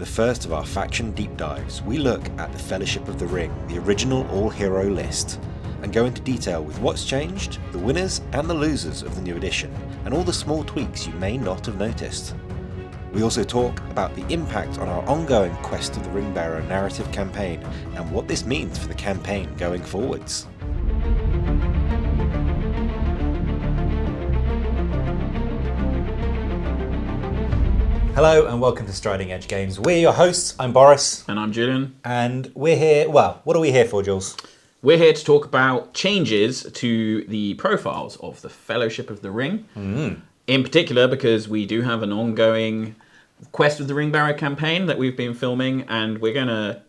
the first of our faction deep dives, we look at the Fellowship of the Ring, the original all-hero list, and go into detail with what's changed, the winners and the losers of the new edition, and all the small tweaks you may not have noticed. We also talk about the impact on our ongoing Quest of the Ringbearer narrative campaign, and what this means for the campaign going forwards. Hello and welcome to Striding Edge Games. We're your hosts, I'm Boris. And I'm Julian. And we're here, well, what are we here for, Jules? We're here to talk about changes to the profiles of the Fellowship of the Ring. In particular, because we do have an ongoing Quest of the Ringbearer campaign that we've been filming, and we're going to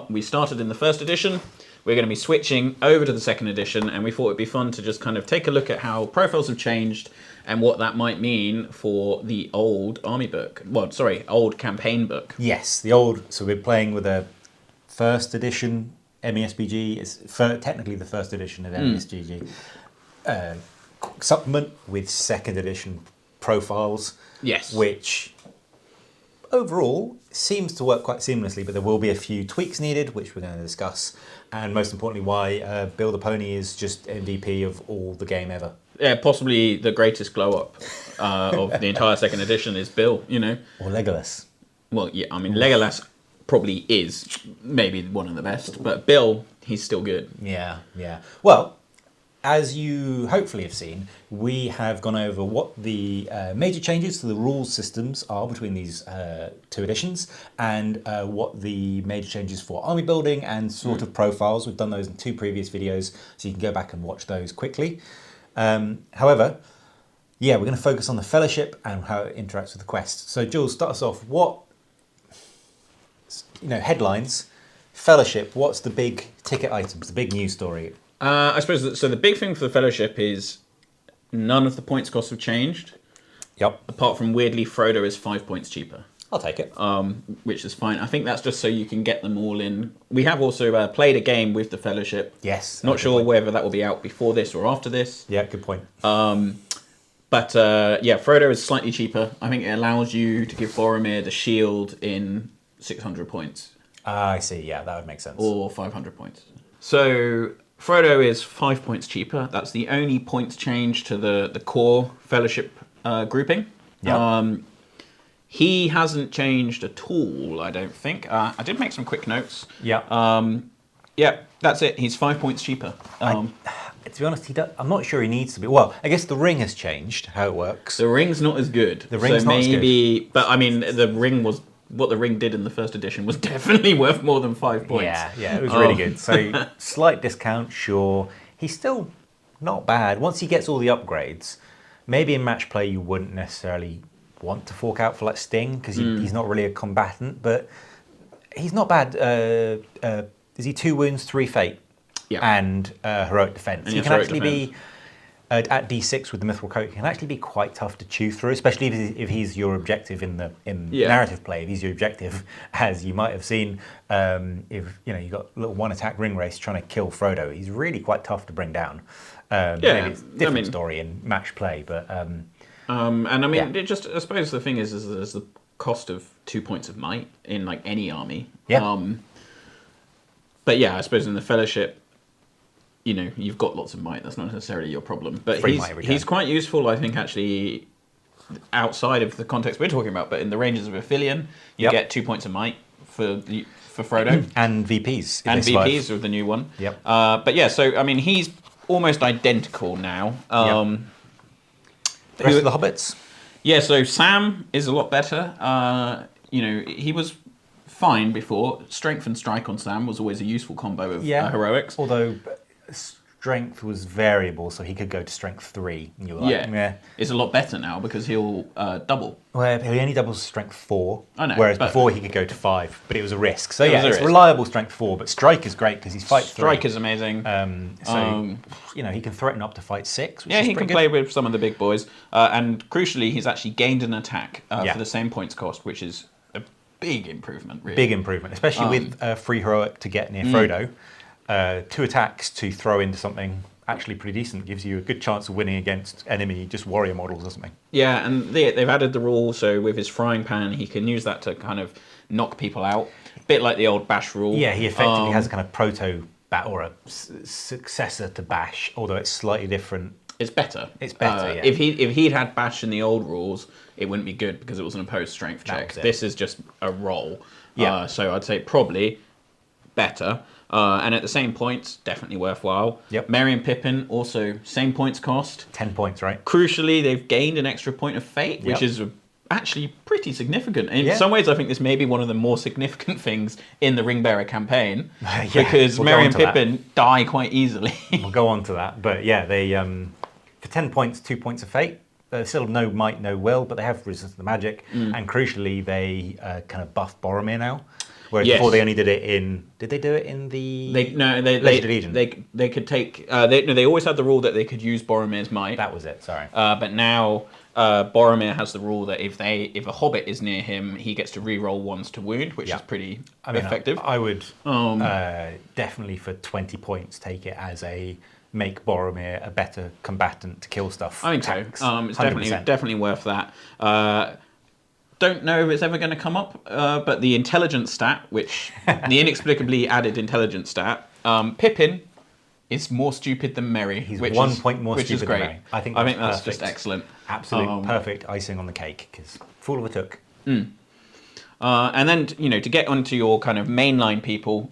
we started in the first edition. We're going to be switching over to the second edition, and we thought it'd be fun to just kind of take a look at how profiles have changed and what that might mean for the old army book. Well, sorry, old campaign book. Yes, the old, so we're playing with a first edition MESBG. It's technically the first edition of MESBG. Supplement with second edition profiles. Yes. Which overall seems to work quite seamlessly, but there will be a few tweaks needed, which we're going to discuss. And most importantly, why Bill the Pony is just MVP of all the game ever. Yeah, possibly the greatest glow up of the entire second edition is Bill, you know. Or Legolas. Well, yeah, I mean, Legolas probably is maybe one of the best, but Bill, he's still good. Yeah. Well, as you hopefully have seen, we have gone over what the major changes to the rules systems are between these two editions, and what the major changes for army building and sort of profiles. We've done those in two previous videos, so you can go back and watch those quickly. However, yeah, we're going to focus on the Fellowship and how it interacts with the quest. So, Jules, start us off. What, headlines, Fellowship, what's the big ticket items, the big news story? I suppose, so the big thing for the Fellowship is none of the points costs have changed. Yep. Apart from, weirdly, Frodo is 5 points cheaper. I'll take it. Which is fine. I think that's just so you can get them all in. We have also played a game with the Fellowship. Yes. Not sure whether that will be out before this or after this. Yeah, good point. But Frodo is slightly cheaper. I think it allows you to give Boromir the shield in 600 points. I see. Yeah, that would make sense. Or 500 points. So Frodo is 5 points cheaper. That's the only points change to the core Fellowship grouping. Yeah. He hasn't changed at all, I don't think. I did make some quick notes. Yeah. Yeah, that's it. He's 5 points cheaper. To be honest, I'm not sure he needs to be. Well, I guess the ring has changed, how it works. The ring's not as good. The ring's not as good. But I mean, what the ring did in the first edition was definitely worth more than 5 points. Yeah, it was really good. So slight discount, sure. He's still not bad. Once he gets all the upgrades, maybe in match play you wouldn't necessarily want to fork out for like Sting, because he's not really a combatant, but he's not bad. Is he 2 wounds, 3 fate? Yeah. And heroic defense. And he can actually be at D6 with the Mithril Coat. He can actually be quite tough to chew through, especially if he's your objective in narrative play. If he's your objective, as you might have seen, if you got a little one attack ring race trying to kill Frodo, he's really quite tough to bring down. Maybe it's a different story in match play, but. I suppose the thing is there's the cost of 2 points of might in like any army. Yeah. But yeah, I suppose in the Fellowship, you've got lots of might. That's not necessarily your problem. But he's quite useful, I think, actually, outside of the context we're talking about. But in the ranges of Aphelion, you get 2 points of might for Frodo. And VPs. And VPs with the new one. Yep. But yeah, so I mean, he's almost identical now. The rest of the hobbits? Yeah, so Sam is a lot better. He was fine before. Strength and strike on Sam was always a useful combo of heroics. Although strength was variable, so he could go to strength 3. And you were like, It's a lot better now because he'll double. Well, he only doubles strength 4, I know, whereas before he could go to 5, but it was a risk. So it's reliable strength 4, but strike is great because he's fight 3. Strike is amazing. He can threaten up to fight 6. Which yeah, is he can good. play with some of the big boys, and crucially, he's actually gained an attack for the same points cost, which is a big improvement. Really, big improvement, especially with free heroic to get near Frodo. 2 attacks to throw into something actually pretty decent. Gives you a good chance of winning against enemy just warrior models or something. Yeah, and they've added the rule, so with his frying pan, he can use that to kind of knock people out. A bit like the old bash rule. Yeah, he effectively has a kind of proto or a successor to bash, although it's slightly different. It's better. It's better, yeah. If he'd had bash in the old rules, it wouldn't be good because it was an opposed strength check. This is just a roll. Yeah. So I'd say probably better. And at the same points, definitely worthwhile. Yep. Merry and Pippin, also same points cost. 10 points, right? Crucially, they've gained an extra point of fate, which Yep. is actually pretty significant. In some ways, I think this may be one of the more significant things in the Ringbearer campaign, because Merry and Pippin die quite easily. We'll go on to that. But yeah, they for 10 points, 2 points of fate. They still have no might, no will, but they have resistance to magic. And crucially, they kind of buff Boromir now. Whereas before they only did it in... Did they do it in the Legion? They could take... they always had the rule that they could use Boromir's might. That was it, sorry. But now Boromir has the rule that if a hobbit is near him, he gets to re-roll ones to wound, which is pretty effective. I would definitely for 20 points take it as a make Boromir a better combatant to kill stuff. I think so. It's definitely worth that. Don't know if it's ever going to come up, but the intelligence stat, which the inexplicably added intelligence stat, Pippin is more stupid than Merry. He's 1 point more stupid than Merry. I think that's just excellent. Absolute perfect icing on the cake, because fool of a took. And then, to get onto your kind of mainline people,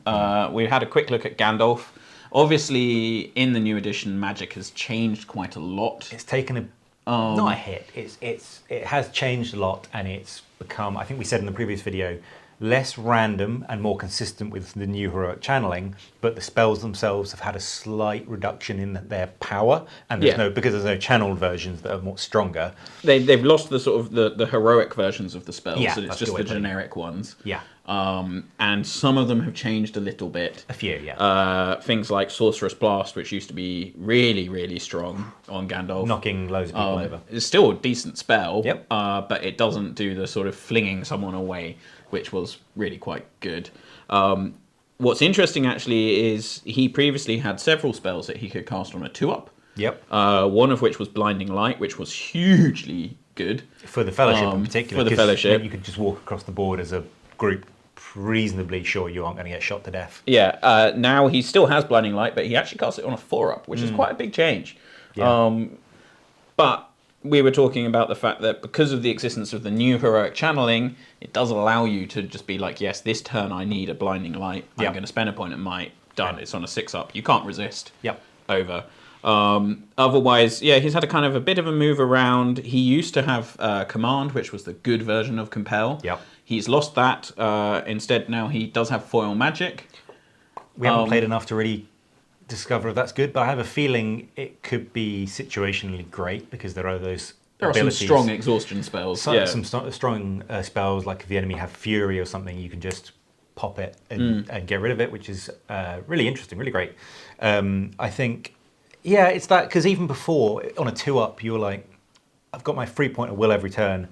we had a quick look at Gandalf. Obviously, in the new edition, magic has changed quite a lot. It's taken a not a hit. It has changed a lot, and it's become, I think we said in the previous video, less random and more consistent with the new heroic channeling. But the spells themselves have had a slight reduction in their power, and because there's no channeled versions that are more stronger. They've lost the sort of the heroic versions of the spells, and it's just the generic ones. Yeah. And some of them have changed a little bit. A few, yeah. Things like Sorcerous Blast, which used to be really, really strong on Gandalf. Knocking loads of people over. It's still a decent spell, Yep. But it doesn't do the sort of flinging someone away, which was really quite good. What's interesting, actually, is he previously had several spells that he could cast on a 2-up. Yep. One of which was Blinding Light, which was hugely good. For the Fellowship in particular. For the Fellowship. You could just walk across the board as a group reasonably sure you aren't going to get shot to death. Yeah, now he still has Blinding Light, but he actually casts it on a 4-up, which is quite a big change. Yeah. But we were talking about the fact that because of the existence of the new heroic channeling, it does allow you to just be like, yes, this turn I need a Blinding Light. I'm going to spend a point of might. Done. It's on a 6-up. You can't resist. Yep. Over. Otherwise, he's had a kind of a bit of a move around. He used to have Command, which was the good version of Compel. Yep. He's lost that. Instead, now he does have Foil Magic. We haven't played enough to really discover if that's good, but I have a feeling it could be situationally great because there are those abilities. Some strong exhaustion spells. Some strong spells, like if the enemy have Fury or something, you can just pop it and get rid of it, which is really interesting, really great. I think, it's that, because even before, on a 2-up, you were like, I've got my 3 point of will every turn.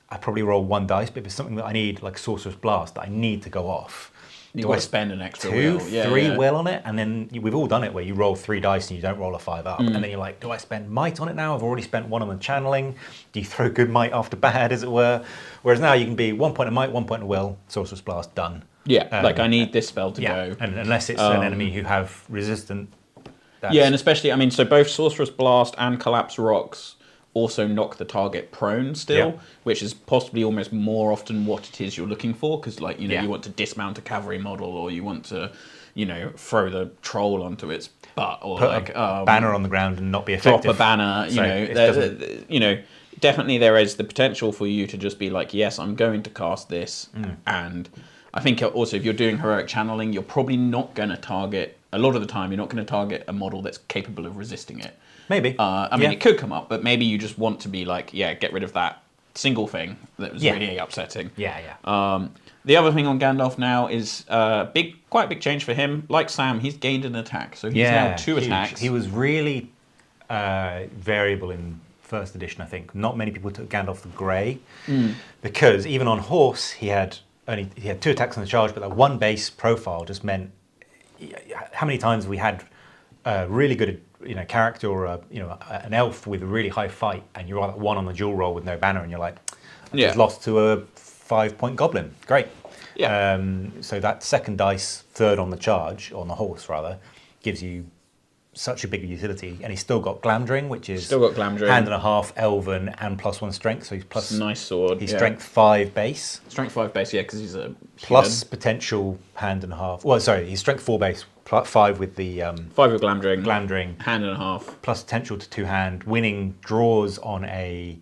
I probably roll 1 dice, but if it's something that I need, like Sorcerous Blast, that I need to go off, do I spend an extra 2, will? 3 will on it? And then we've all done it where you roll 3 dice and you don't roll a 5-up. And then you're like, do I spend might on it now? I've already spent 1 on the channeling. Do you throw good might after bad, as it were? Whereas now you can be 1 point of might, 1 point of will, Sorcerous Blast, done. Yeah, like I need this spell to go. And unless it's an enemy who have resistant. And especially, so both Sorcerous Blast and Collapse Rocks also knock the target prone still, which is possibly almost more often what it is you're looking for, because you want to dismount a cavalry model, or you want to throw the troll onto its butt, or put a banner on the ground and not be effective. Drop a banner. Definitely there is the potential for you to just be like, yes, I'm going to cast this. And I think also if you're doing heroic channeling, you're probably not going to target, a lot of the time, you're not going to target a model that's capable of resisting it. Maybe. It could come up, but maybe you just want to be like, get rid of that single thing that was really upsetting. The other thing on Gandalf now is quite a big change for him. Like Sam, he's gained an attack, so he's now 2 attacks. He was really variable in first edition, I think. Not many people took Gandalf the Grey because even on horse he had 2 attacks on the charge, but that 1 base profile just meant how many times we had really good character or an elf with a really high fight, and you roll that 1 on the dual roll with no banner, and you're like, I just lost to a 5-point goblin. Great. Yeah. So that second dice, third on the charge, on the horse rather, gives you such a big utility, and he's still got Glamdring, which is Still got Glamdring. hand and a half elven and +1 strength, so he's plus Nice sword. he's strength 5 base, Strength 5 base, yeah, because he's a plus potential hand and a half. Well, sorry, he's strength 4 base, plus 5 with the 5 with Glamdring. Glamdring, Hand and a half. plus potential to 2 hand, winning draws on a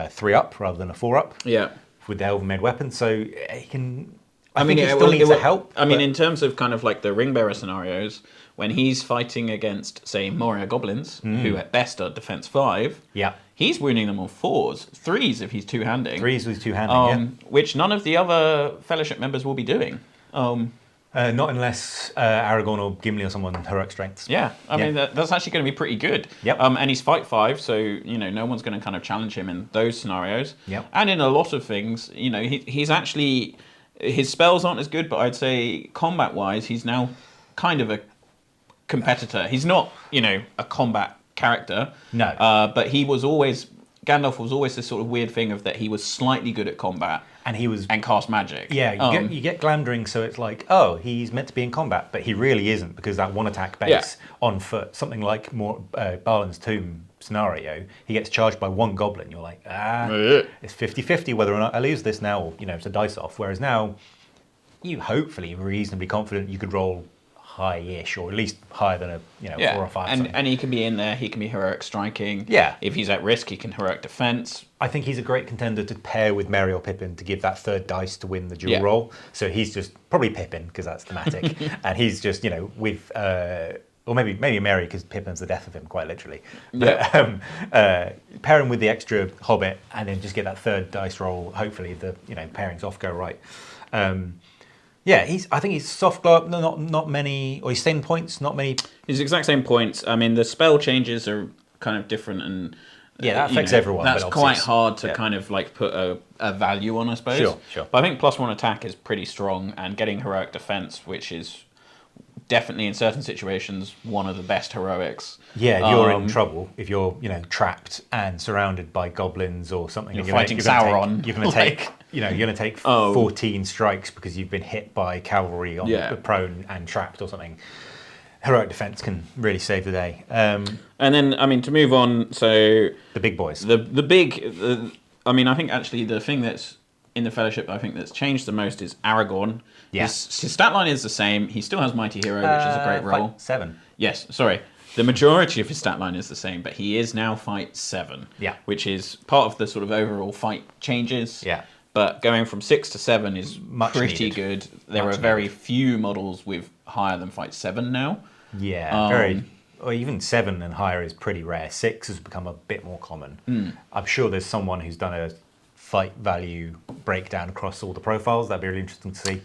3 up rather than a 4 up. Yeah. With the elven med weapon, so he can. I mean, think he still needs to help. I mean, in terms of kind of like the Ringbearer scenarios, when he's fighting against, say, Moria goblins, who at best are defense 5, yeah, he's wounding them on 4s, 3s if he's two-handing. 3s with 2-handing, which none of the other Fellowship members will be doing. not unless Aragorn or Gimli or someone heroic strengths. Yeah, I mean, that's actually going to be pretty good. Yep. And he's fight 5, so, no one's going to kind of challenge him in those scenarios. Yep. And in a lot of things, he's actually, his spells aren't as good, but I'd say combat-wise, he's now kind of a competitor. He's not, a combat character. No. But Gandalf was always this sort of weird thing of that he was slightly good at combat. And cast magic. Yeah, you get Glamdring, so it's like, oh, he's meant to be in combat, but he really isn't, because that 1 attack base on foot, something like more Balin's Tomb scenario, he gets charged by 1 goblin. You're like, it's 50-50 whether or not I lose this now, or, it's a dice off. Whereas now, you hopefully reasonably confident you could roll high-ish, or at least higher than a 4 or 5. And he can be in there. He can be heroic striking. Yeah. If he's at risk, he can heroic defense. I think he's a great contender to pair with Merry or Pippin to give that 3rd dice to win the dual roll. So he's just probably Pippin, because that's thematic, and he's just with or maybe Merry, because Pippin's the death of him, quite literally. But pair him with the extra Hobbit, and then just get that 3rd dice roll. Hopefully the pairings off go right. Yeah, I think he's soft glow up. Not many, or he's same points. Not many. He's the exact same points. I mean, the spell changes are kind of different, and that affects everyone. That's quite hard to kind of like put a value on, I suppose. Sure. But I think +1 attack is pretty strong, and getting heroic defense, which is definitely in certain situations one of the best heroics. Yeah, you're in trouble if you're trapped and surrounded by goblins or something. You're fighting Sauron. You're going to take. You're going to take 14 strikes because you've been hit by cavalry on the prone and trapped or something. Heroic defense can really save the day. And then, I mean, to move on, so the big boys. I mean, I think actually the thing that's in the Fellowship, I think that's changed the most is Aragorn. Yes. His stat line is the same. He still has Mighty Hero, which is a great roll. Fight 7. Yes, sorry. The majority of his stat line is the same, but he is now fight 7. Yeah. Which is part of the sort of overall fight changes. Yeah. But going from 6 to 7 is pretty needed. good. There are very few models with higher than fight 7 now. Yeah, or even 7 and higher is pretty rare. 6 has become a bit more common. I'm sure there's someone who's done a fight value breakdown across all the profiles. That'd be really interesting to see.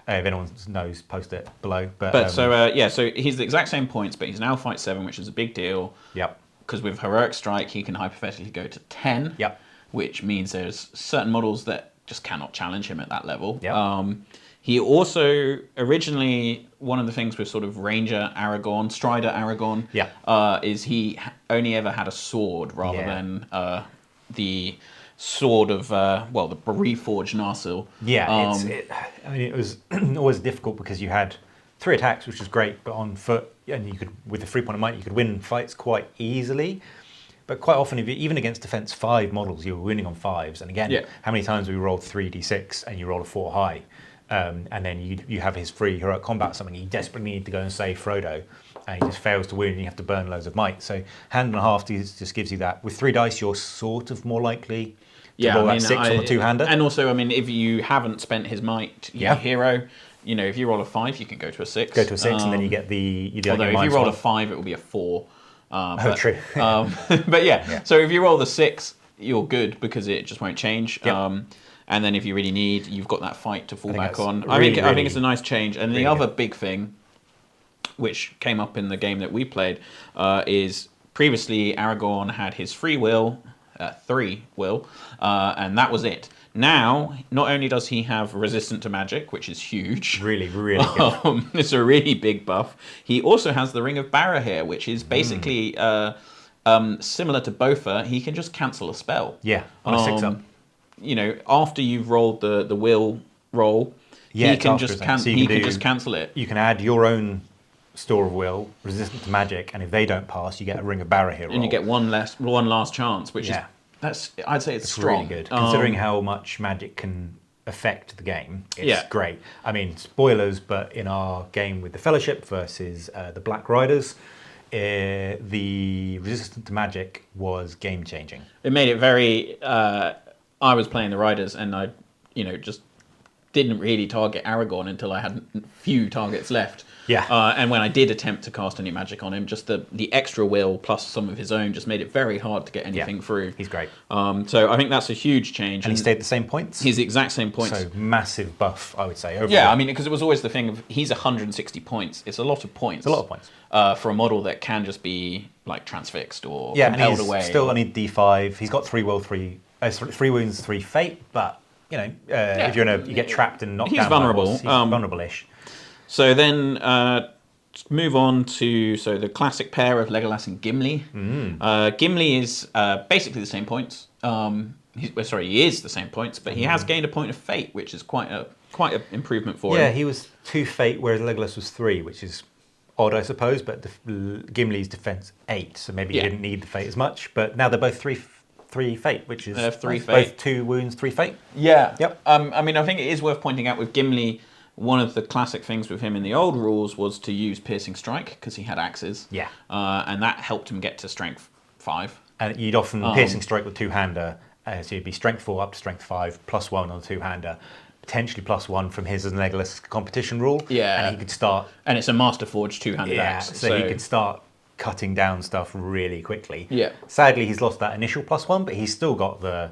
If anyone knows, post it below. So he's the exact same points, but he's now fight 7, which is a big deal. Yep. Because with heroic strike, he can hypothetically go to 10. Yep. Which means there's certain models that just cannot challenge him at that level. Yep. He also, originally, one of the things with sort of Ranger Aragorn, Strider Aragorn, is he only ever had a sword rather than the sword of, the reforged Narsil. Yeah, it was always difficult because you had 3 attacks, which was great, but on foot, and you could, with the 3-point of might, you could win fights quite easily. But quite often, even against defense 5 models, you were winning on 5s. And again, how many times we rolled 3d6 and you roll a 4 high, and then you have his free heroic combat, something you desperately need to go and save Frodo, and he just fails to win, and you have to burn loads of might. So hand and a half just gives you that. With 3 dice, you're sort of more likely to roll that 6 on the 2-hander. And also, I mean, if you haven't spent his might, your hero, if you roll a 5, you can go to a 6. Go to a 6, and then you get the. Although if you roll a 5, it will be a 4. True. But so if you roll the 6, you're good because it just won't change. Yep. And then if you really need, you've got that fight to fall back on. I think it's a nice change. And the other big thing, which came up in the game that we played, is previously Aragorn had his free will, 3 will, and that was it. Now, not only does he have resistant to magic, which is huge. Really, really good. It's a really big buff. He also has the Ring of Barra here, which is basically similar to Bofa. He can just cancel a spell. Yeah, on a 6-up. You know, after you've rolled the will roll, Yeah, he can it's just after, so you can just cancel it. You can add your own store of will, resistant to magic, and if they don't pass, you get a Ring of Barra here. And you get one last chance, which is I'd say it's strong. Really good, considering how much magic can affect the game. It's great. I mean, spoilers, but in our game with the Fellowship versus the Black Riders, the resistance to magic was game changing. It made it very. I was playing the Riders, and I, just didn't really target Aragorn until I had a few targets left. Yeah. And when I did attempt to cast any magic on him, just the extra will plus some of his own just made it very hard to get anything through. He's great. So I think that's a huge change. And he stayed the same points? He's the exact same points. So massive buff, I would say. Overall. Yeah, I mean, because it was always the thing of he's 160 points. It's a lot of points. It's a lot of points. For a model that can just be like transfixed or compelled and he's away. Still only D5. He's got 3 will, 3 wounds, 3 fate, but if you get trapped and knocked he's down, vulnerable. He's vulnerable-ish. So then, move on to the classic pair of Legolas and Gimli. Gimli is basically the same points. He is the same points, but he has gained a point of fate, which is quite an improvement for him. Yeah, he was 2 fate, whereas Legolas was 3, which is odd, I suppose. But Gimli's defense 8, so maybe he didn't need the fate as much. But now they're both 3 fate, which is both 2 wounds, 3 fate. Yeah. Yep. I mean, I think it is worth pointing out with Gimli, one of the classic things with him in the old rules was to use Piercing Strike because he had axes. Yeah. And that helped him get to Strength 5. And you'd often Piercing Strike with two-hander, so you'd be Strength 4 up to Strength 5, +1 on the two-hander, potentially +1 from his and Legolas competition rule. Yeah. And he could start... And it's a Master Forged two-handed axe. So he could start cutting down stuff really quickly. Yeah. Sadly, he's lost that initial +1, but he's still got the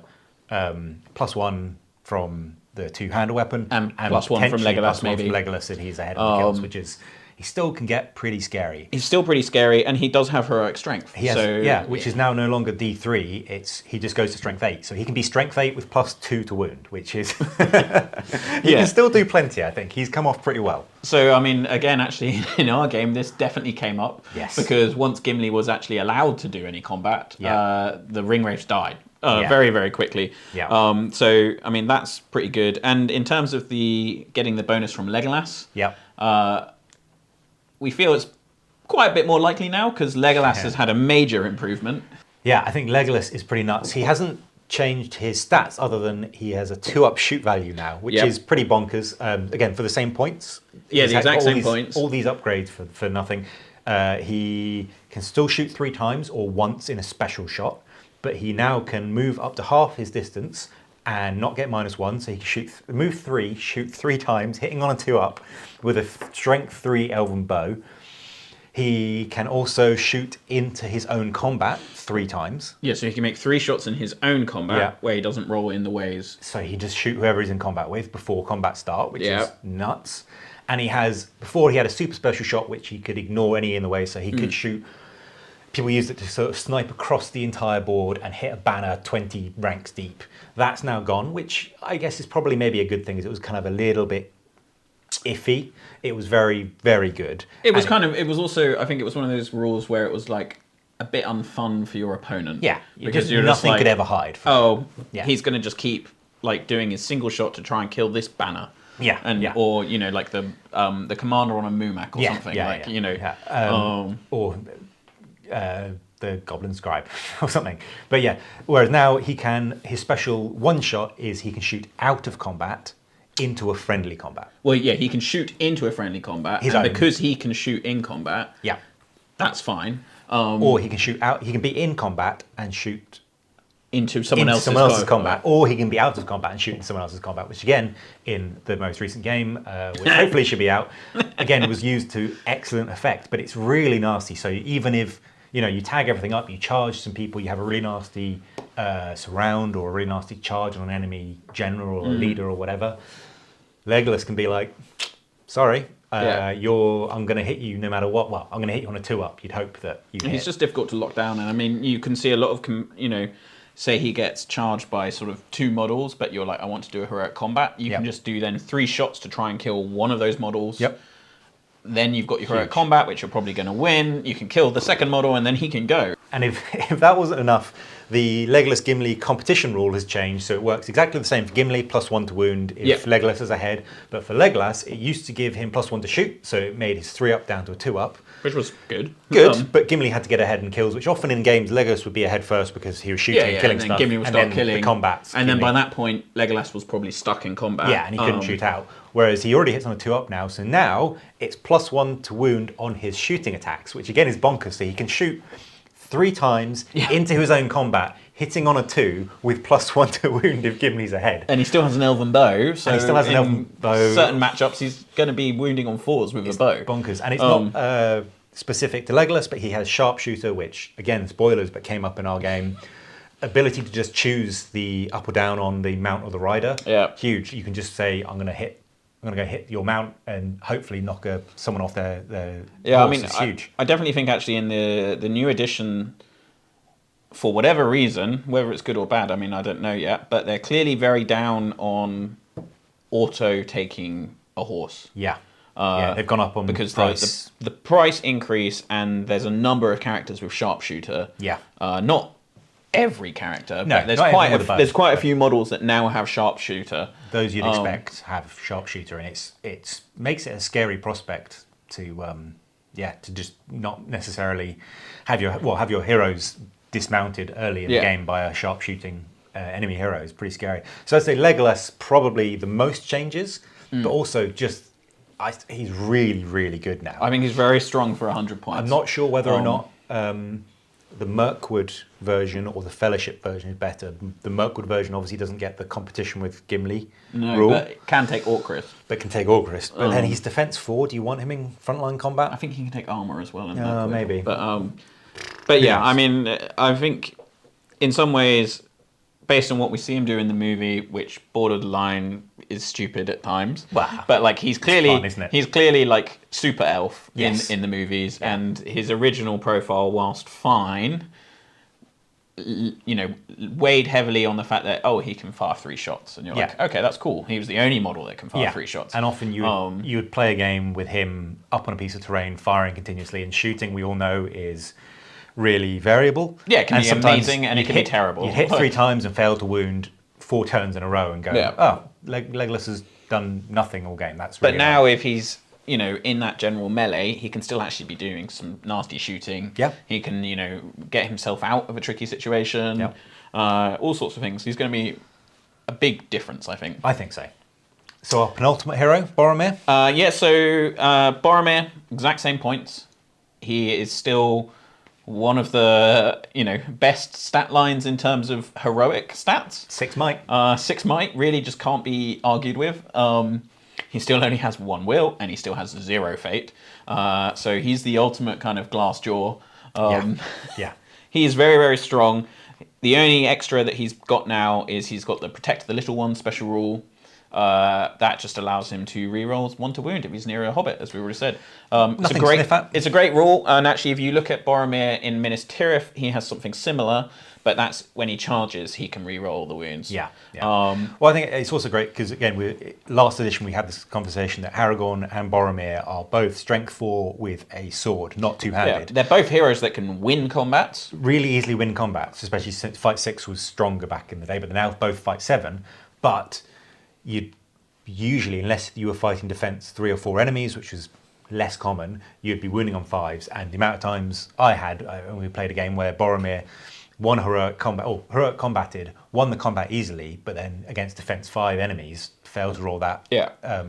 +1 from the two-handed weapon and +1 from Legolas, maybe. From Legolas, and he's ahead of the kills, which is he still can get pretty scary. He's still pretty scary, and he does have heroic strength. He has, which is now no longer D3. He just goes to Strength 8, so he can be Strength 8 with +2 to wound, which is he can still do plenty. I think he's come off pretty well. So I mean, again, actually, in our game, this definitely came up. Yes. Because once Gimli was actually allowed to do any combat, the Ringwraiths died. Very, very quickly. Yeah. So, I mean, that's pretty good. And in terms of getting the bonus from Legolas, we feel it's quite a bit more likely now because Legolas has had a major improvement. Yeah, I think Legolas is pretty nuts. He hasn't changed his stats other than he has a 2-up shoot value now, which is pretty bonkers. Again, for the same points. Yeah, the exact same points. All these upgrades for nothing. He can still shoot 3 times or once in a special shot. But he now can move up to half his distance and not get -1, so he can move 3, shoot 3 times, hitting on a 2-up with a Strength 3 Elven bow. He can also shoot into his own combat 3 times. Yeah, so he can make 3 shots in his own combat where he doesn't roll in the ways. So he just shoot whoever he's in combat with before combat start, which is nuts. And before he had a super special shot, which he could ignore any in the way, so he could shoot. People used it to sort of snipe across the entire board and hit a banner 20 ranks deep. That's now gone, which I guess is probably maybe a good thing, as it was kind of a little bit iffy. It was very, very good. It was also, I think it was one of those rules where it was like a bit unfun for your opponent. Yeah, because nothing could ever hide. He's going to just keep like doing his single shot to try and kill this banner. Yeah, or like the commander on a Mumak or something. Or the Goblin Scribe or something. But yeah, whereas now his special one shot is he can shoot out of combat into a friendly combat. Well, yeah, he can shoot into a friendly combat, because he can shoot in combat. Yeah, that's fine. Or he can shoot out. He can be in combat and shoot into someone else's combat, or he can be out of combat and shoot into someone else's combat, which again, in the most recent game, which hopefully should be out, again was used to excellent effect. But it's really nasty. So even if you tag everything up, you charge some people, you have a really nasty surround or a really nasty charge on an enemy general or a leader or whatever, Legolas can be like, sorry, I'm going to hit you no matter what. Well, I'm going to hit you on a 2-up. You'd hope that you hit. He's just difficult to lock down. And I mean, you can see a lot of, say he gets charged by sort of 2 models, but you're like, I want to do a heroic combat, you can just do then 3 shots to try and kill one of those models. Yep. Then you've got your heroic combat, which you're probably going to win. You can kill the second model, and then he can go. And if that wasn't enough, the Legolas Gimli competition rule has changed, so it works exactly the same for Gimli, +1 to wound if Legolas is ahead. But for Legolas, it used to give him +1 to shoot, so it made his 3-up down to a 2-up. Which was good. But Gimli had to get ahead in kills, which often in games Legolas would be ahead first because he was shooting and killing and then stuff. Gimli would start then killing. The combats. And then by that point, Legolas was probably stuck in combat. Yeah, and he couldn't shoot out. Whereas he already hits on a 2-up now, so now it's +1 to wound on his shooting attacks, which again is bonkers. So he can shoot 3 times into his own combat, hitting on a 2 with +1 to wound if Gimli's ahead. And he still has an elven bow, so and he still has an elven bow. Certain matchups, he's going to be wounding on 4s with a bow. Bonkers, and it's not specific to Legolas, but he has sharpshooter, which again, spoilers, but came up in our game. Ability to just choose the up or down on the mount or the rider. Yeah, huge. You can just say, I'm going to go hit your mount and hopefully knock someone off their yeah, horse. I mean, it's huge. I definitely think actually in the new edition, for whatever reason, whether it's good or bad, I mean, I don't know yet, but they're clearly very down on auto taking a horse. Yeah. They've gone up on because price. The price increase, and there's a number of characters with sharpshooter. Yeah. Not every character, no, but there's quite a few models that now have sharpshooter. Those you'd expect have sharpshooter, and it makes it a scary prospect to just not necessarily have your heroes dismounted early in the game by a sharpshooting enemy hero. Is pretty scary. So I'd say Legolas probably the most changes, but also just he's really, really good now. I think he's very strong for 100 points. I'm not sure whether or not the Mirkwood version or the Fellowship version is better. The Mirkwood version obviously doesn't get the competition with Gimli rule. But it can take Orcris. But can take Orcris. But then he's defense 4. Do you want him in frontline combat? I think he can take armor as well. Maybe. But yeah, I mean, I think in some ways, based on what we see him do in the movie, which borderline is stupid at times, but like he's clearly fun, isn't it? He's clearly like super elf Yes. in the movies, and his original profile, whilst fine, weighed heavily on the fact that he can fire 3 shots, and you're like, okay, that's cool. He was the only model that can fire 3 shots. And often you would play a game with him up on a piece of terrain, firing continuously, and shooting, we all know, is really variable. Yeah, it can be amazing and it can be terrible. You hit 3 times and fail to wound 4 turns in a row and go, Legolas has done nothing all game. That's really but now if he's in that general melee, he can still actually be doing some nasty shooting. Yeah. He can, get himself out of a tricky situation. Yeah. All sorts of things. He's going to be a big difference, I think. I think so. So our penultimate hero, Boromir? So Boromir, exact same points. He is still one of the, best stat lines in terms of heroic stats. 6 might. 6 might really just can't be argued with. He still only has 1 will, and he still has 0 fate. So he's the ultimate kind of glass jaw. Yeah. He is very, very strong. The only extra that he's got now is he's got the Protect the Little Ones special rule. That just allows him to reroll 1 to wound if he's near a hobbit, as we already said. It's a great rule, and actually if you look at Boromir in Minas Tirith, he has something similar, but that's when he charges, he can reroll the wounds. Yeah. Well, I think it's also great because, again, last edition we had this conversation that Aragorn and Boromir are both strength 4 with a sword, not two-handed. They're both heroes that can win combats. Really easily win combats, especially since Fight 6 was stronger back in the day, but they're now both Fight 7. But you'd usually, unless you were fighting defense 3 or 4 enemies, which was less common, you'd be winning on 5s. And the amount of times I had when we played a game where Boromir won heroic combated, won the combat easily, but then against defense 5 enemies, failed to roll that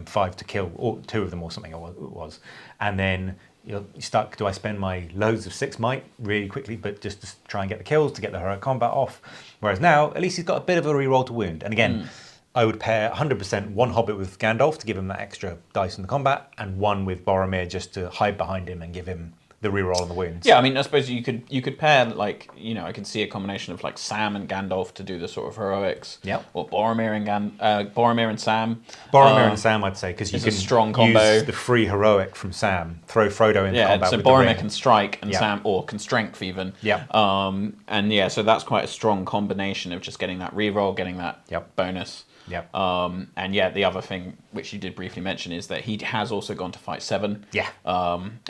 5 to kill, or 2 of them or something it was. And then you're stuck, do I spend my loads of 6 might really quickly, but just to try and get the kills, to get the heroic combat off? Whereas now, at least he's got a bit of a reroll to wound. And again, I would pair 100% 1 Hobbit with Gandalf to give him that extra dice in the combat, and 1 with Boromir just to hide behind him and give him the reroll and the wounds. Yeah, I mean, I suppose you could pair, like, you know, I can see a combination of like Sam and Gandalf to do the sort of heroics. Yep. Or Boromir and Sam. Boromir and Sam, I'd say, because you it's can a strong combo. use the free heroic from Sam, throw Frodo into combat so with Boromir the ring. can strike and Yeah. Sam, or can strength even. Yeah. And yeah, so that's quite a strong combination of just getting that reroll, getting that Yep. bonus. Yep. And yeah, the other thing which you did briefly mention is that he has also gone to fight 7. Yeah.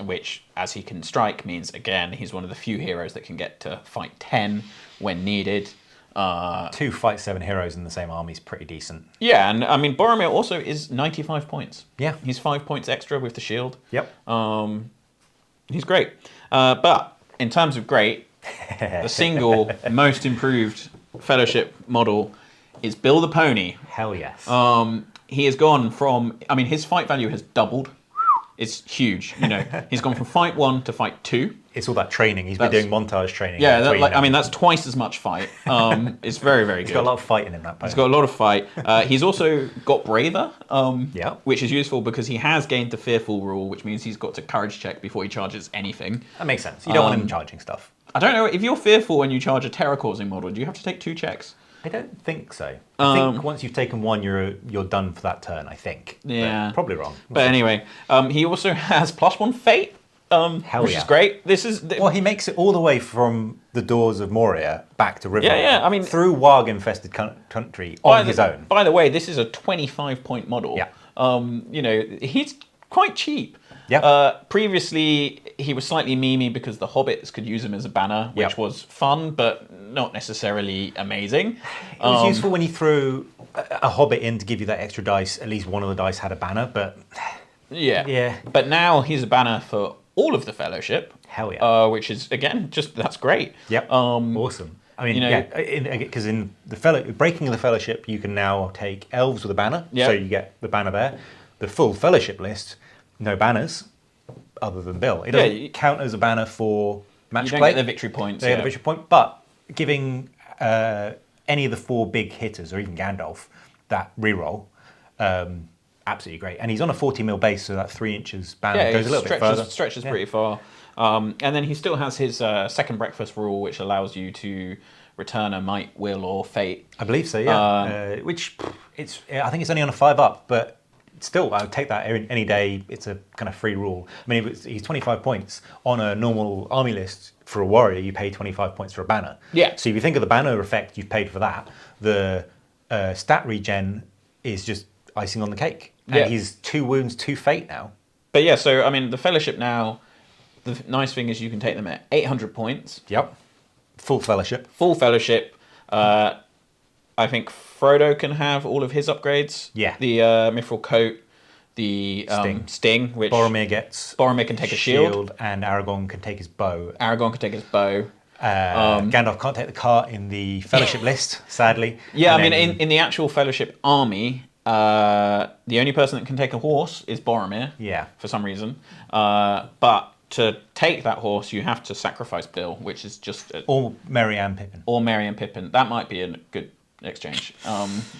Which, as he can strike, means again he's one of the few heroes that can get to fight 10 when needed. 2 fight 7 heroes in the same army is pretty decent. Yeah, and I mean Boromir also is 95 points. Yeah. He's 5 points extra with the shield. Yep. He's great. But in terms of great, the single most improved Fellowship model is Bill the Pony. Hell yes. He has gone from, I mean, his fight value has doubled. It's huge. You know, he's gone from fight 1 to fight 2. It's all that training. He's been doing montage training. Yeah, that's twice as much fight. It's very, very good. He's got a lot of fighting in that pony. He's got a lot of fight. He's also got Braver, Yeah. which is useful because he has gained the Fearful rule, which means he's got to courage check before he charges anything. That makes sense. You don't want him charging stuff. I don't know, if you're fearful when you charge a terror-causing model, do you have to take 2 checks? I don't think so. I think once you've taken 1, you're done for that turn, I think. Yeah. But probably wrong. But anyway, he also has +1 Fate, which is great. This is... Well, he makes it all the way from the doors of Moria back to River. Yeah, I mean... Through Warg-infested country on his own. By the way, this is a 25-point model. Yeah. You know, he's quite cheap. Yeah. Previously, he was slightly memey because the hobbits could use him as a banner, which was fun, but not necessarily amazing. It was useful when you threw a hobbit in to give you that extra dice. At least one of the dice had a banner, but... Yeah. But now he's a banner for all of the Fellowship. Hell yeah. Which is, again, that's great. Yep. Awesome. I mean, because in the Breaking of the Fellowship, you can now take elves with a banner, so you get the banner there. The full Fellowship list, no banners, other than Bill. It doesn't count as a banner for match play. You don't get the victory points. They get the victory point, but giving any of the 4 big hitters, or even Gandalf, that reroll, absolutely great. And he's on a 40 mil base, so that 3 inches banner goes a little bit further. Stretches pretty far. And then he still has his second breakfast rule, which allows you to return a might, will, or fate. I believe so, yeah. Which I think it's only on a 5-up, but still, I would take that any day. It's a kind of free rule. I mean, he's 25 points on a normal army list. For a warrior, you pay 25 points for a banner. Yeah. So if you think of the banner effect, you've paid for that. The stat regen is just icing on the cake. And he's 2 wounds, 2 fate now. But yeah, so I mean, the Fellowship now, the nice thing is you can take them at 800 points. Yep. Full Fellowship. Full Fellowship. I think Frodo can have all of his upgrades. Yeah. The Mithril Coat, the Sting, which Boromir gets. Boromir can take a shield. And Aragorn can take his bow. Aragorn can take his bow. Gandalf can't take the cart in the Fellowship list, sadly. Yeah, I mean, in the actual Fellowship army, the only person that can take a horse is Boromir. Yeah. For some reason. But to take that horse, you have to sacrifice Bill, which is just... Or Merry and Pippin. Or Merry and Pippin. That might be a good exchange.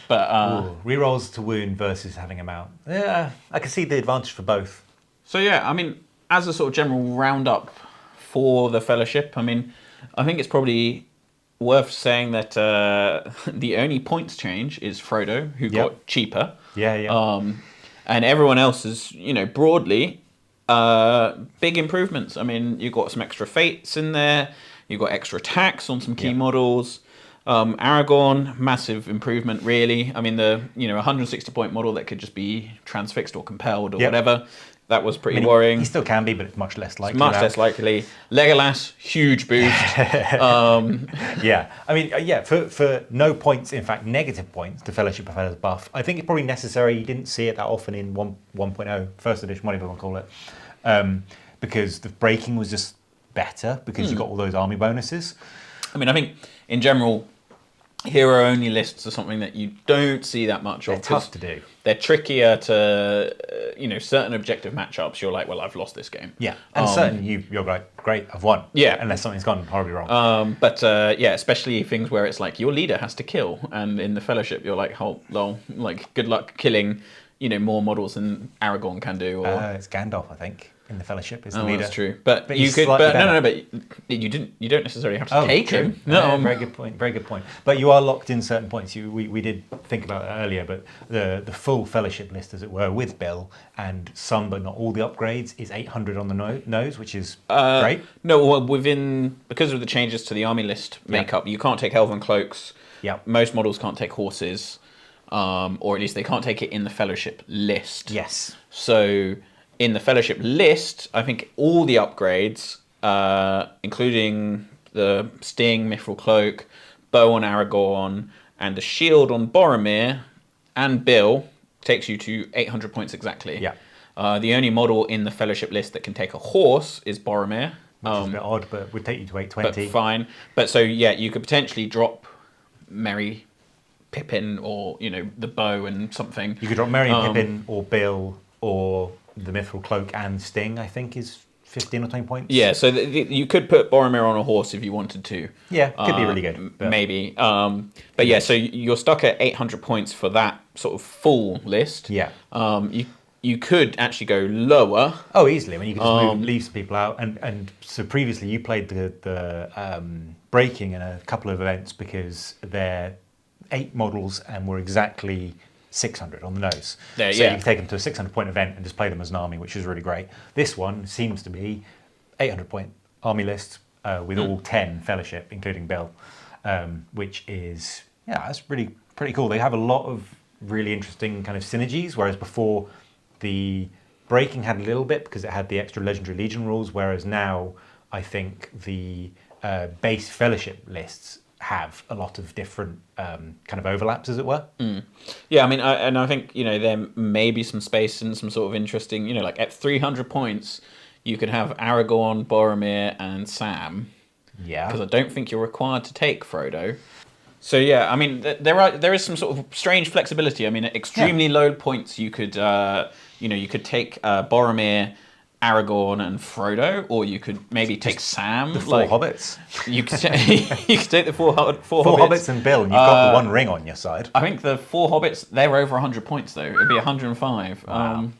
Rerolls to wound versus having him out. Yeah, I can see the advantage for both. So yeah, I mean, as a sort of general roundup for the Fellowship, I mean, I think it's probably worth saying that the only points change is Frodo, who got cheaper. Yeah. And everyone else is, broadly, big improvements. I mean, you've got some extra fates in there. You've got extra attacks on some key models. Aragorn, massive improvement, really. I mean, the 160-point model that could just be transfixed or compelled or whatever. That was pretty worrying. He still can be, but it's much less likely. Less likely. Legolas, huge boost. Yeah. I mean, for no points, in fact, negative points, the Fellowship of Feathers buff, I think it's probably necessary. You didn't see it that often in 1.0, first edition, whatever you want to call it, because the breaking was just better because you got all those army bonuses. I mean, I think, in general, hero-only lists are something that you don't see that much of. They're tough to do. They're trickier to, certain objective matchups. You're like, well, I've lost this game. Yeah, and certainly you're like, great, I've won. Yeah. Unless something's gone horribly wrong. But especially things where it's like your leader has to kill. And in the Fellowship, you're like, oh, lol, like, good luck killing more models than Aragorn can do. Or It's Gandalf, I think, in the Fellowship is the oh, leader. that's true. But you he's could. slightly But better. no. But you don't necessarily have to take true. him. No, very good point. Very good point. But you are locked in certain points. We did think about it earlier, but the full Fellowship list, as it were, with Bill and some but not all the upgrades is 800 on the nose, which is great. No, well, because of the changes to the army list makeup, you can't take Elven cloaks. Yep. Most models can't take horses, or at least they can't take it in the Fellowship list. Yes. So in the Fellowship list, I think all the upgrades, including the Sting, Mithril Cloak, Bow on Aragorn, and the Shield on Boromir and Bill, takes you to 800 points exactly. Yeah. The only model in the Fellowship list that can take a horse is Boromir. Which is a bit odd, but would take you to 820. But fine. But so, yeah, you could potentially drop Merry, Pippin, or, the bow and something. You could drop Merry and Pippin or Bill or the Mithril Cloak and Sting, I think, is 15 or 20 points. Yeah, so you could put Boromir on a horse if you wanted to. Yeah, could be really good. But maybe. But yeah, so you're stuck at 800 points for that sort of full list. Yeah. You could actually go lower. Oh, easily. I mean, you could just leave some people out. And so previously you played the breaking in a couple of events because they're 8 models and were exactly 600 on the nose. So you can take them to a 600-point event and just play them as an army, which is really great. This one seems to be 800-point army list with all 10 Fellowship, including Bill, which is, that's really pretty cool. They have a lot of really interesting kind of synergies, whereas before the breaking had a little bit because it had the extra Legendary Legion rules, whereas now I think the base Fellowship lists have a lot of different kind of overlaps, as it were. Yeah, I mean, I think, there may be some space and some sort of interesting, like at 300 points, you could have Aragorn, Boromir, and Sam. Yeah. Because I don't think you're required to take Frodo. So yeah, I mean, there is some sort of strange flexibility. I mean, at extremely low points, you could you could take Boromir, Aragorn, and Frodo, or you could maybe take Sam. The 4 hobbits. You could you could take the four hobbits and Bill, and you've got the one ring on your side. I think the 4 hobbits, they're over 100 points though. It'd be 105. Wow.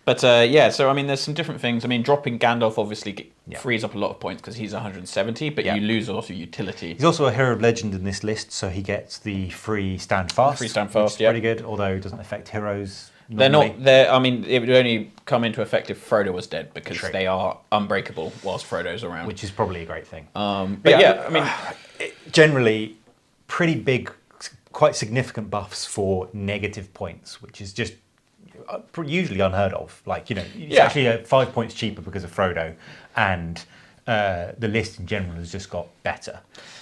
But so I mean, there's some different things. I mean, dropping Gandalf obviously frees up a lot of points because he's 170, but you lose also utility. He's also a hero of legend in this list, so he gets the free stand fast. Free stand fast, which is pretty good, although it doesn't affect heroes. Normally. I mean, it would only come into effect if Frodo was dead because they are unbreakable whilst Frodo's around. Which is probably a great thing. But I mean, generally, pretty big, quite significant buffs for negative points, which is just usually unheard of. Like, it's actually 5 points cheaper because of Frodo, and the list in general has just got better.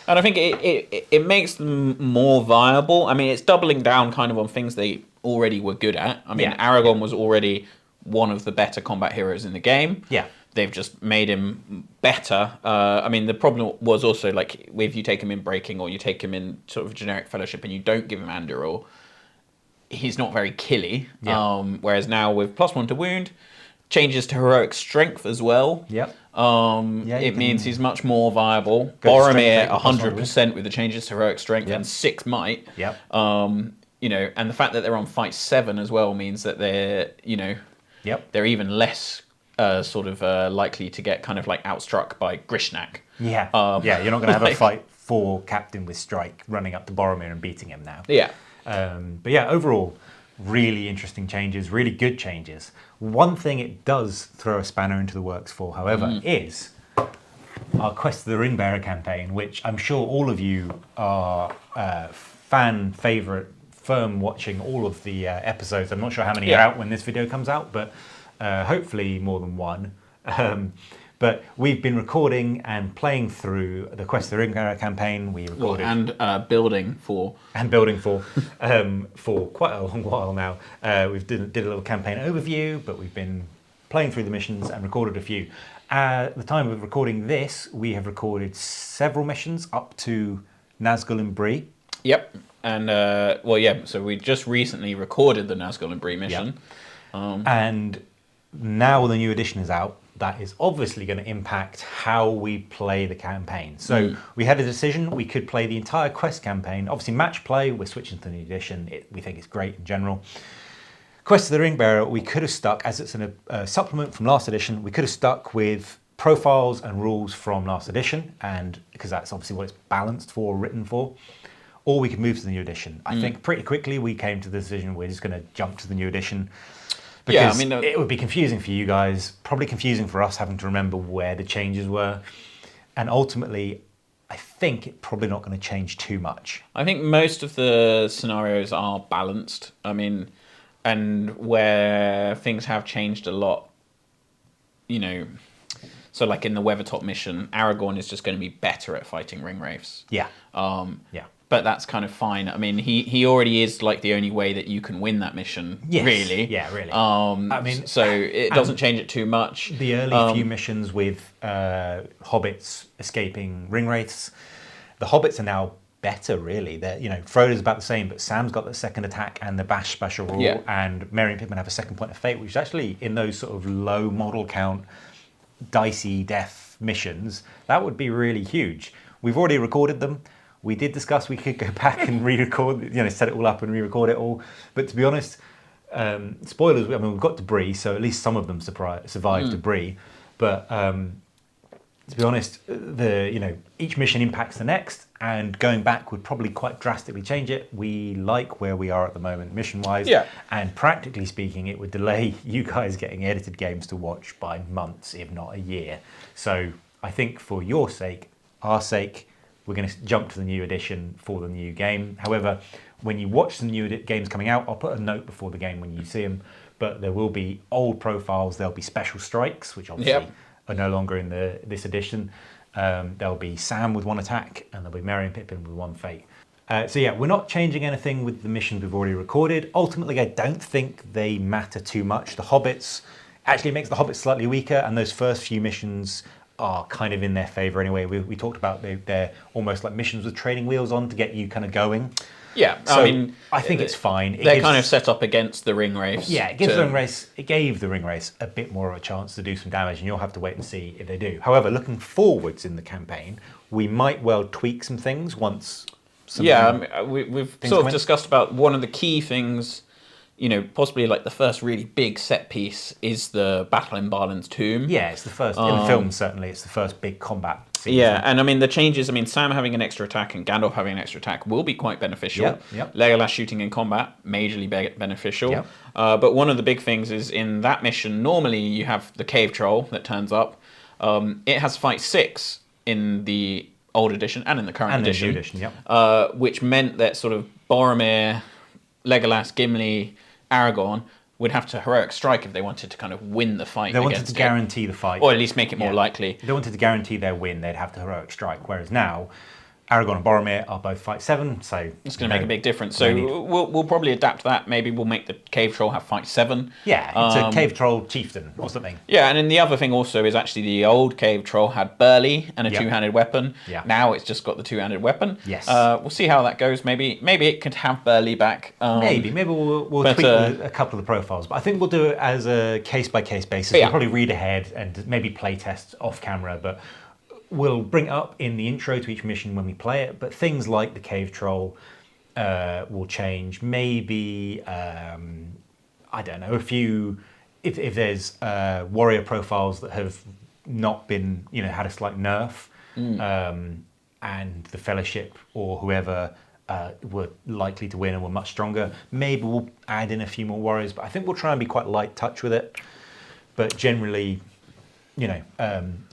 And I think it makes them more viable. I mean, it's doubling down kind of on things they already were good at. I mean, Aragorn was already one of the better combat heroes in the game. Yeah. They've just made him better. I mean, the problem was also, like, if you take him in breaking or you take him in sort of generic Fellowship and you don't give him Anduril, he's not very killy. Yeah. Whereas now with +1 to wound, changes to heroic strength as well. Yep. It means he's much more viable. Go to Boromir, strength 100% with the changes to heroic strength and 6 might. Yep. And the fact that they're on fight 7 as well means that they're, they're even less likely to get kind of like outstruck by Grishnak. Yeah. You're not going to have a fight for Captain with Strike running up to Boromir and beating him now. Yeah. But yeah, overall, really interesting changes, really good changes. One thing it does throw a spanner into the works for, however, is our Quest of the Ringbearer campaign, which I'm sure all of you are fan favourite, firm watching all of the episodes. I'm not sure how many are out when this video comes out, but hopefully more than one. But we've been recording and playing through the Quest of the Ringbearer campaign. We recorded building for quite a long while now. We've did a little campaign overview, but we've been playing through the missions and recorded a few. At the time of recording this, we have recorded several missions up to Nazgul and Bree. Yep. And so we just recently recorded the Nazgul and Bree mission. Yep. And now the new edition is out. That is obviously going to impact how we play the campaign. So we had a decision. We could play the entire quest campaign. Obviously, match play, we're switching to the new edition. We think it's great in general. Quest of the Ringbearer, we could have stuck, as it's a supplement from last edition, we could have stuck with profiles and rules from last edition, and because that's obviously what it's balanced for, written for, or we could move to the new edition. I think pretty quickly we came to the decision we're just going to jump to the new edition. Because it would be confusing for you guys, probably confusing for us having to remember where the changes were. And ultimately, I think it's probably not going to change too much. I think most of the scenarios are balanced. I mean, and where things have changed a lot, you know, so like in the Weathertop mission, Aragorn is just going to be better at fighting ring wraiths. Yeah. Yeah. But that's kind of fine. I mean, he already is like the only way that you can win that mission, really. Yeah, really. I mean, so it doesn't change it too much. The early few missions with hobbits escaping ring wraiths, the hobbits are now better, really. They're, Frodo's about the same, but Sam's got the second attack and the bash special rule, and Merry and Pippin have a second point of fate, which is actually in those sort of low model count, dicey death missions, that would be really huge. We've already recorded them. We did discuss we could go back and re-record, set it all up and re-record it all. But to be honest, spoilers, I mean, we've got debris, so at least some of them survived debris. But to be honest, each mission impacts the next, and going back would probably quite drastically change it. We like where we are at the moment, mission-wise. Yeah. And practically speaking, it would delay you guys getting edited games to watch by months, if not a year. So I think for your sake, our sake, we're going to jump to the new edition for the new game. However, when you watch the new games coming out, I'll put a note before the game when you see them, but there will be old profiles, there'll be special strikes, which obviously are no longer in this edition. There'll be Sam with one attack, and there'll be Merry and Pippin with one fate. So yeah, we're not changing anything with the missions we've already recorded. Ultimately, I don't think they matter too much. The Hobbits, actually makes the Hobbits slightly weaker, and those first few missions are kind of in their favour anyway. We talked about they're almost like missions with training wheels on to get you kind of going. Yeah, so I mean, I think it's fine. They're kind of set up against the ring wraiths. Yeah, it gave the ring wraiths a bit more of a chance to do some damage, and you'll have to wait and see if they do. However, looking forwards in the campaign, we might well tweak some things once. We've sort of discussed about one of the key things. Possibly like the first really big set piece is the battle in Balin's tomb. Yeah, it's the first, in the film certainly, it's the first big combat scene. Yeah, and I mean the changes, Sam having an extra attack and Gandalf having an extra attack will be quite beneficial. Yep. Legolas shooting in combat, majorly beneficial. Yep. But one of the big things is in that mission, normally you have the cave troll that turns up. It has fight 6 in the old edition and in the current edition. And the new edition, which meant that sort of Boromir, Legolas, Gimli, Aragorn would have to heroic strike if they wanted to kind of win the fight. They wanted to guarantee the fight. Or at least make it more likely. If they wanted to guarantee their win, they'd have to heroic strike. Whereas now, Aragorn and Boromir are both fight 7, so it's going to make a big difference. So we'll probably adapt that. Maybe we'll make the cave troll have fight 7. Yeah, it's a cave troll chieftain or something. Yeah, and then the other thing also is actually the old cave troll had Burly and a two-handed weapon. Yeah. Now it's just got the two-handed weapon. Yes. We'll see how that goes. Maybe it could have Burly back. Maybe we'll tweak a couple of the profiles, but I think we'll do it as a case-by-case basis. We'll probably read ahead and maybe play test off camera, but we'll bring it up in the intro to each mission when we play it, but things like the cave troll will change. Maybe, I don't know, if there's warrior profiles that have not been, had a slight nerf, and the Fellowship or whoever were likely to win and were much stronger, maybe we'll add in a few more warriors, but I think we'll try and be quite light touch with it. But generally,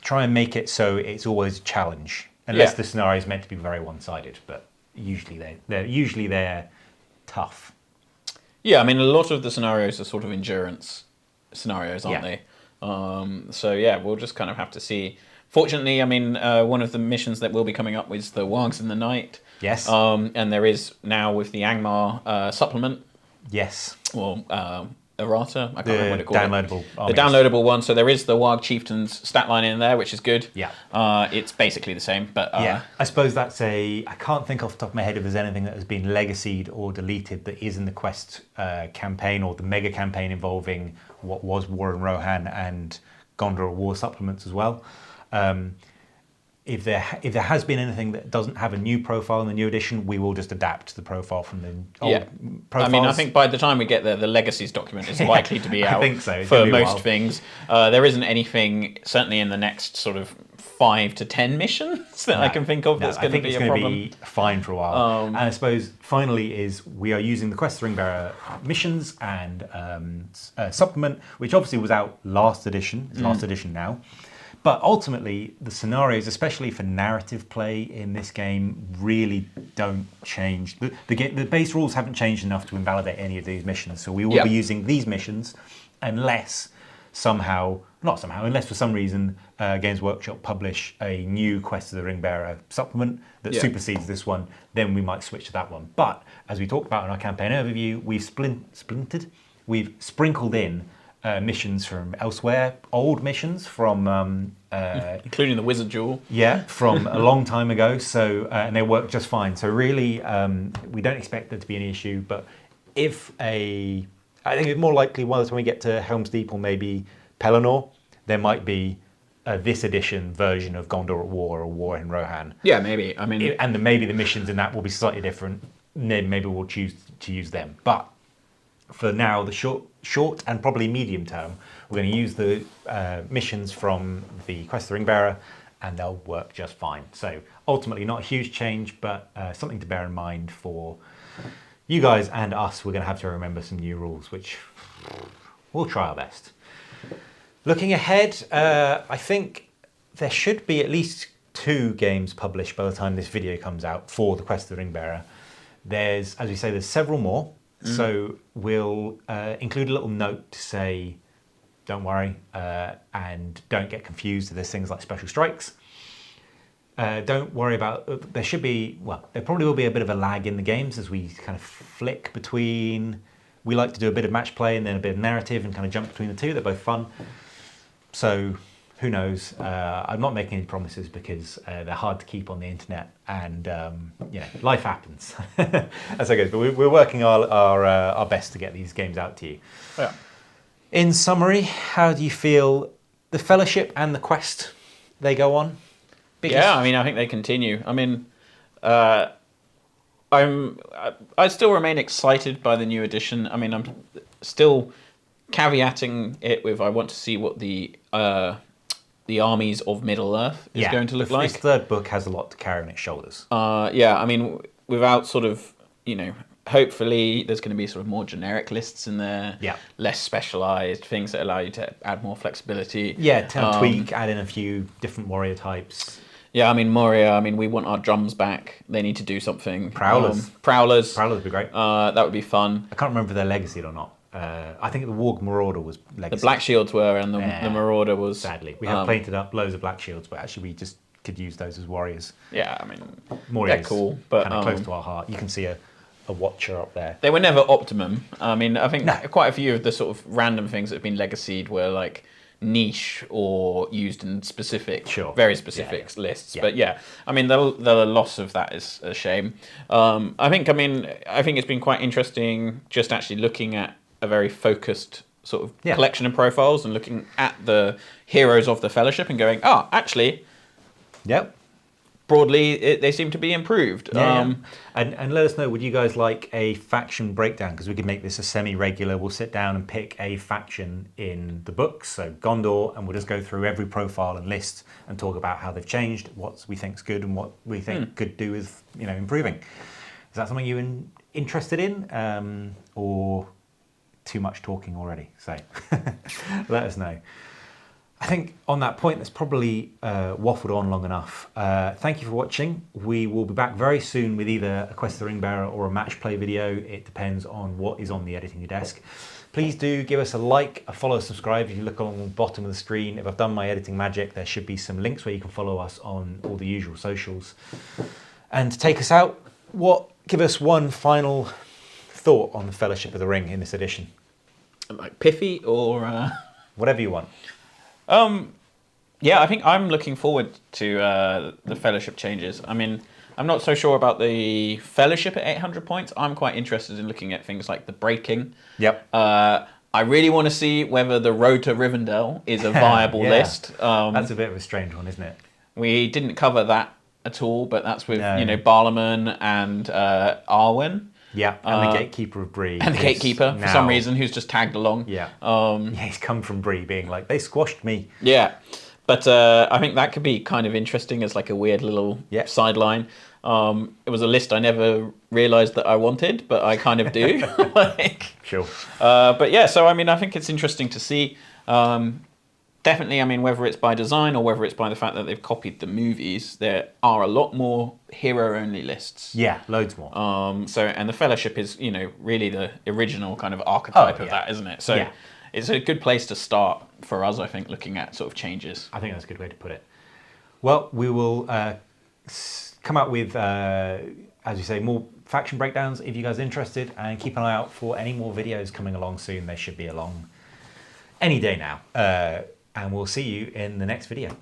try and make it so it's always a challenge, unless the scenario is meant to be very one-sided. But usually they're tough. Yeah, a lot of the scenarios are sort of endurance scenarios, aren't they? So yeah, we'll just kind of have to see. Fortunately, one of the missions that will be coming up is the Wargs in the Night. Yes. And there is now with the Angmar supplement. Yes. Well, errata. I can't remember what it called. The downloadable one. So there is the Warg Chieftain's stat line in there, which is good. Yeah. It's basically the same, but yeah. I suppose that's I can't think off the top of my head if there's anything that has been legacied or deleted that is in the Quest campaign or the mega campaign involving what was War in Rohan and Gondor War supplements as well. if there has been anything that doesn't have a new profile in the new edition, we will just adapt the profile from the old profiles. I mean, I think by the time we get there, the legacies document is likely to be out. I think so. For most things. There isn't anything, certainly in the next sort of 5 to 10 missions that I can think of that's going to be a problem. I think it's going to be fine for a while. And I suppose finally is we are using the Quest of the Ringbearer missions and supplement, which obviously was out last edition. It's last edition now. But ultimately, the scenarios, especially for narrative play in this game, really don't change. The base rules haven't changed enough to invalidate any of these missions. So we will be using these missions unless unless for some reason Games Workshop publish a new Quest of the Ringbearer supplement that supersedes this one, then we might switch to that one. But as we talked about in our campaign overview, we've sprinkled in missions from elsewhere, old missions from including the Wizard Jewel. Yeah, from a long time ago. So and they work just fine. So really, we don't expect there to be any issue. But I think it's more likely by the time we get to Helm's Deep or maybe Pelennor, there might be this edition version of Gondor at War or War in Rohan. Yeah, maybe. I mean, and maybe the missions in that will be slightly different. Maybe we'll choose to use them. But for now, the short and probably medium term, we're going to use the missions from the Quest of the Ringbearer, and they'll work just fine. So ultimately, not a huge change, but something to bear in mind for you guys and us. We're going to have to remember some new rules, which we'll try our best. Looking ahead, I think there should be at least 2 games published by the time this video comes out for the Quest of the Ringbearer. There's, as we say, there's several more. So we'll include a little note to say, don't worry, and don't get confused if there's things like special strikes. Don't worry about, there probably will be a bit of a lag in the games as we kind of flick between, we like to do a bit of match play and then a bit of narrative and kind of jump between the two. They're both fun. So who knows? I'm not making any promises because they're hard to keep on the internet, and life happens. That's how it goes. But we're working our best to get these games out to you. Yeah. In summary, how do you feel the Fellowship and the Quest, they go on? I mean, I think they continue. I mean, I still remain excited by the new edition. I mean, I'm still caveating it with I want to see what the armies of Middle Earth is going to look like. This third book has a lot to carry on its shoulders. I mean, without sort of, hopefully there's going to be sort of more generic lists in there, less specialized things that allow you to add more flexibility. Yeah, tweak, add in a few different warrior types. Yeah, I mean, Moria, we want our drums back. They need to do something. Prowlers. Prowlers would be great. That would be fun. I can't remember if they're legacied or not. I think the Warg Marauder was legacy. The Black Shields were, and the Marauder was... Sadly. We have painted up loads of Black Shields, but actually we just could use those as warriors. Yeah, I mean, Moria's they're cool, but... kind of close to our heart. You can see a Watcher up there. They were never optimum. I mean, I think quite a few of the sort of random things that have been legacied were like niche or used in very specific lists. But I mean, the loss of that is a shame. I think it's been quite interesting just actually looking at a very focused sort of collection of profiles and looking at the heroes of the Fellowship and going, actually, broadly, they seem to be improved. And let us know, would you guys like a faction breakdown? Because we could make this a semi-regular. We'll sit down and pick a faction in the books, so Gondor, and we'll just go through every profile and list and talk about how they've changed, what we think's good and what we think could do with improving. Is that something you're interested in, or too much talking already? So let us know. I think on that point, that's probably waffled on long enough. Thank you for watching. We will be back very soon with either a Quest of the Ringbearer or a match play video. It depends on what is on the editing desk. Please do give us a like, a follow, subscribe. If you look along the bottom of the screen, if I've done my editing magic, there should be some links where you can follow us on all the usual socials. And to take us out, give us one final thought on the Fellowship of the Ring in this edition. Like pithy or... Whatever you want. I think I'm looking forward to the Fellowship changes. I mean, I'm not so sure about the Fellowship at 800 points. I'm quite interested in looking at things like the breaking. Yep. I really want to see whether the Road to Rivendell is a viable list. That's a bit of a strange one, isn't it? We didn't cover that at all, but that's with No. you know Barlaman and Arwen. Yeah, and the Gatekeeper of Bree. And the Gatekeeper, for some reason, who's just tagged along. Yeah. Yeah, he's come from Bree being like, they squashed me. Yeah. But I think that could be kind of interesting as like a weird little sideline. It was a list I never realised that I wanted, but I kind of do. Sure. But yeah, so I mean, I think it's interesting to see. Definitely, I mean, whether it's by design or whether it's by the fact that they've copied the movies, there are a lot more hero-only lists. Yeah, loads more. And the Fellowship is, you know, really the original kind of archetype of that, isn't it? So it's a good place to start for us, I think, looking at sort of changes. I think that's a good way to put it. Well, we will come out with, as you say, more faction breakdowns if you guys are interested, and keep an eye out for any more videos coming along soon. They should be along any day now. And we'll see you in the next video.